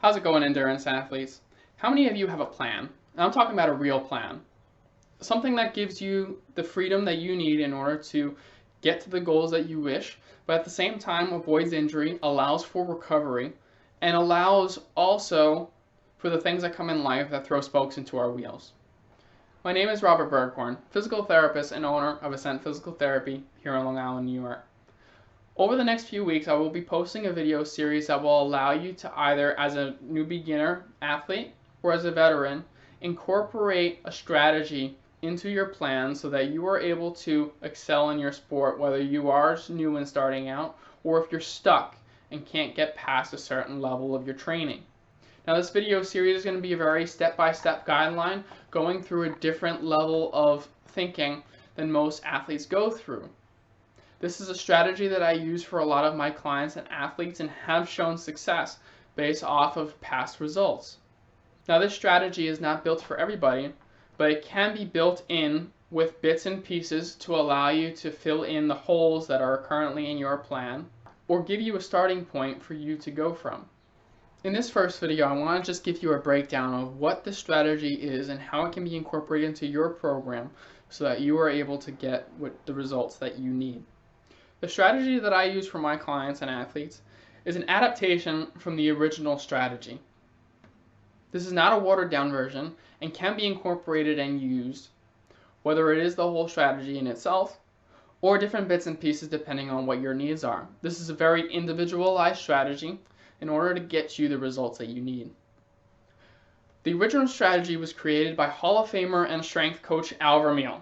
How's it going, endurance athletes? How many of you have a plan? And I'm talking about a real plan. Something that gives you the freedom that you need in order to get to the goals that you wish, but at the same time avoids injury, allows for recovery, and allows also for the things that come in life that throw spokes into our wheels. My name is Robert Berghorn, physical therapist and owner of Ascent Physical Therapy here in Long Island, New York. Over the next few weeks, I will be posting a video series that will allow you to either, as a new beginner athlete or as a veteran, incorporate a strategy into your plan so that you are able to excel in your sport, whether you are new and starting out or if you're stuck and can't get past a certain level of your training. Now, this video series is going to be a very step-by-step guideline going through a different level of thinking than most athletes go through. This is a strategy that I use for a lot of my clients and athletes and have shown success based off of past results. Now, this strategy is not built for everybody, but it can be built in with bits and pieces to allow you to fill in the holes that are currently in your plan or give you a starting point for you to go from. In this first video, I want to just give you a breakdown of what this strategy is and how it can be incorporated into your program so that you are able to get the results that you need. The strategy that I use for my clients and athletes is an adaptation from the original strategy. This is not a watered down version and can be incorporated and used, whether it is the whole strategy in itself or different bits and pieces depending on what your needs are. This is a very individualized strategy in order to get you the results that you need. The original strategy was created by Hall of Famer and strength coach Al Vermeil.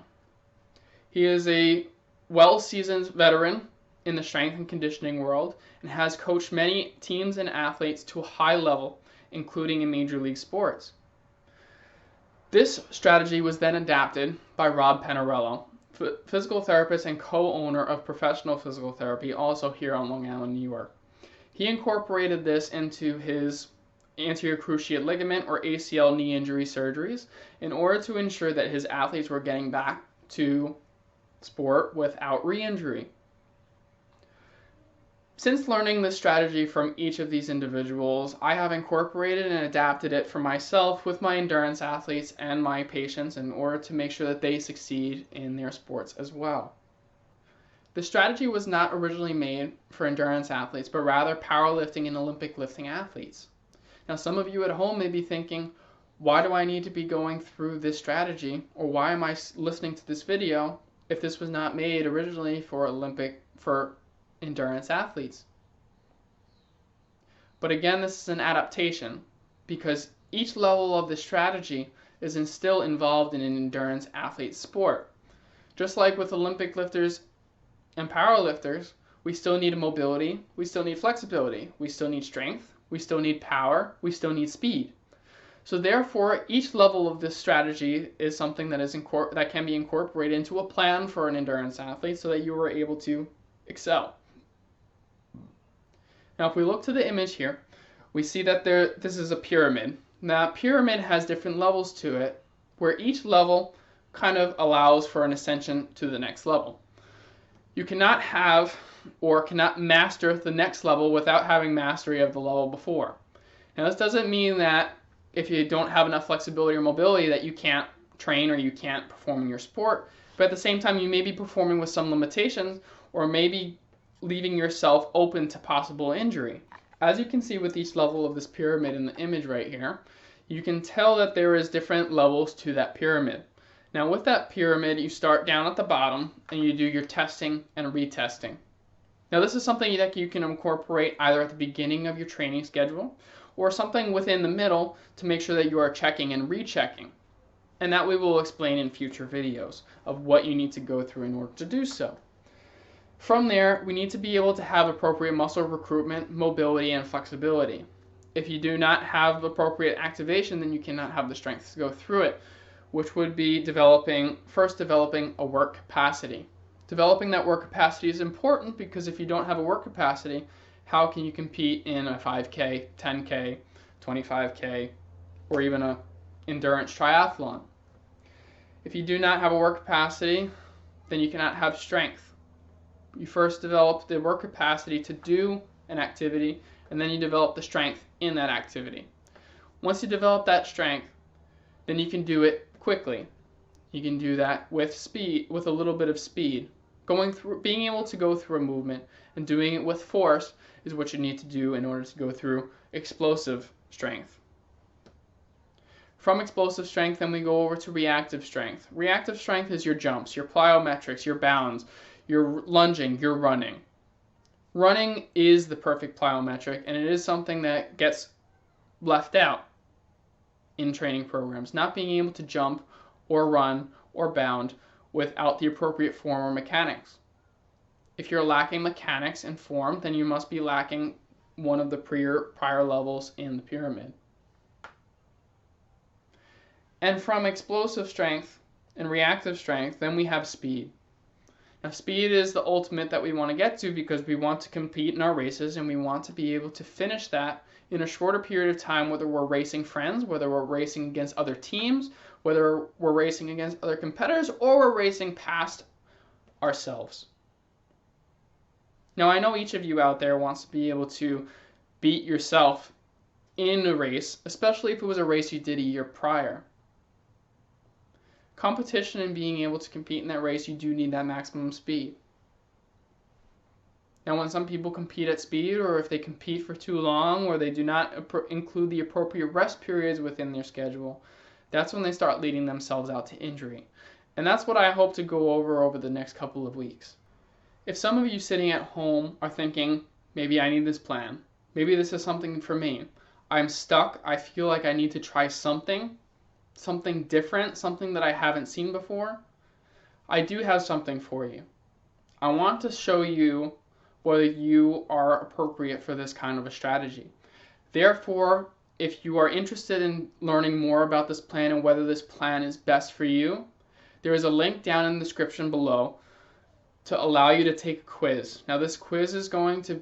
He is a well-seasoned veteran in the strength and conditioning world and has coached many teams and athletes to a high level, including in major league sports. This strategy was then adapted by Rob Panarello, physical therapist and co-owner of Professional Physical Therapy, also here on Long Island, New York. He incorporated this into his anterior cruciate ligament or ACL knee injury surgeries in order to ensure that his athletes were getting back to sport without re-injury. Since learning this strategy from each of these individuals, I have incorporated and adapted it for myself with my endurance athletes and my patients in order to make sure that they succeed in their sports as well. The strategy was not originally made for endurance athletes, but rather powerlifting and Olympic lifting athletes. Now, some of you at home may be thinking, why do I need to be going through this strategy, or why am I listening to this video if this was not made originally for endurance athletes? But again, this is an adaptation because each level of the strategy is still involved in an endurance athlete sport. Just like with Olympic lifters and powerlifters, we still need mobility, we still need flexibility, we still need strength, we still need power, we still need speed. So therefore, each level of this strategy is something that can be incorporated into a plan for an endurance athlete so that you are able to excel. Now, if we look to the image here, we see that this is a pyramid. Now, pyramid has different levels to it, where each level kind of allows for an ascension to the next level. You cannot have or cannot master the next level without having mastery of the level before. Now, this doesn't mean that if you don't have enough flexibility or mobility that you can't train or you can't perform in your sport, but at the same time you may be performing with some limitations or maybe leaving yourself open to possible injury. As you can see with each level of this pyramid in the image right here, you can tell that there is different levels to that pyramid. Now, with that pyramid, you start down at the bottom and you do your testing and retesting. Now, this is something that you can incorporate either at the beginning of your training schedule or something within the middle to make sure that you are checking and rechecking. And that we will explain in future videos of what you need to go through in order to do so. From there, we need to be able to have appropriate muscle recruitment, mobility, and flexibility. If you do not have appropriate activation, then you cannot have the strength to go through it, which would be first developing a work capacity. Developing that work capacity is important because if you don't have a work capacity, how can you compete in a 5K, 10K, 25K, or even an endurance triathlon? If you do not have a work capacity, then you cannot have strength. You first develop the work capacity to do an activity, and then you develop the strength in that activity. Once you develop that strength, then you can do it quickly. You can do that with speed, with a little bit of speed. Being able to go through a movement and doing it with force is what you need to do in order to go through explosive strength. From explosive strength, then we go over to reactive strength. Reactive strength is your jumps, your plyometrics, your bounds, your lunging, your running. Running is the perfect plyometric, and it is something that gets left out in training programs. Not being able to jump or run or bound without the appropriate form or mechanics. If you're lacking mechanics and form, then you must be lacking one of the prior levels in the pyramid. And from explosive strength and reactive strength, then we have speed. Now, speed is the ultimate that we want to get to because we want to compete in our races and we want to be able to finish that in a shorter period of time, whether we're racing friends, whether we're racing against other teams, whether we're racing against other competitors, or we're racing past ourselves. Now, I know each of you out there wants to be able to beat yourself in a race, especially if it was a race you did a year prior. Competition and being able to compete in that race, you do need that maximum speed. Now, when some people compete at speed, or if they compete for too long, or they do not include the appropriate rest periods within their schedule, that's when they start leading themselves out to injury. And that's what I hope to go over the next couple of weeks. If some of you sitting at home are thinking, maybe I need this plan, maybe this is something for me, I'm stuck, I feel like I need to try something different, something that I haven't seen before, I do have something for you. I want to show you whether you are appropriate for this kind of a strategy. Therefore, if you are interested in learning more about this plan and whether this plan is best for you, there is a link down in the description below to allow you to take a quiz. Now, this quiz is going to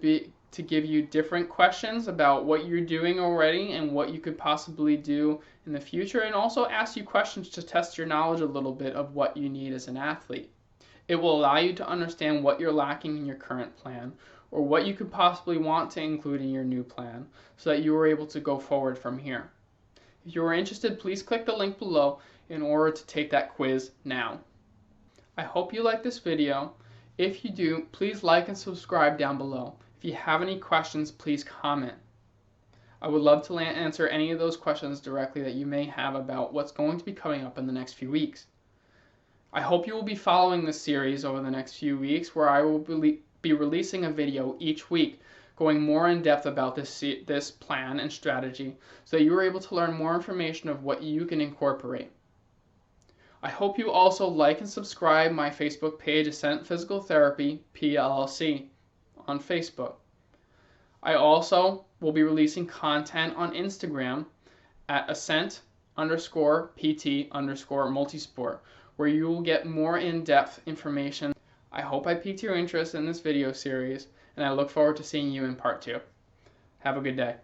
give you different questions about what you're doing already and what you could possibly do in the future, and also ask you questions to test your knowledge a little bit of what you need as an athlete. It will allow you to understand what you're lacking in your current plan, or what you could possibly want to include in your new plan, so that you are able to go forward from here. If you are interested, please click the link below in order to take that quiz now. I hope you like this video. If you do, please like and subscribe down below. If you have any questions, please comment. I would love to answer any of those questions directly that you may have about what's going to be coming up in the next few weeks. I hope you will be following this series over the next few weeks, where I will be releasing a video each week going more in depth about this plan and strategy, so that you are able to learn more information of what you can incorporate. I hope you also like and subscribe my Facebook page, Ascent Physical Therapy, PLLC, on Facebook. I also will be releasing content on Instagram at Ascent_PT_multisport, where you will get more in-depth information. I hope I piqued your interest in this video series, and I look forward to seeing you in part 2. Have a good day.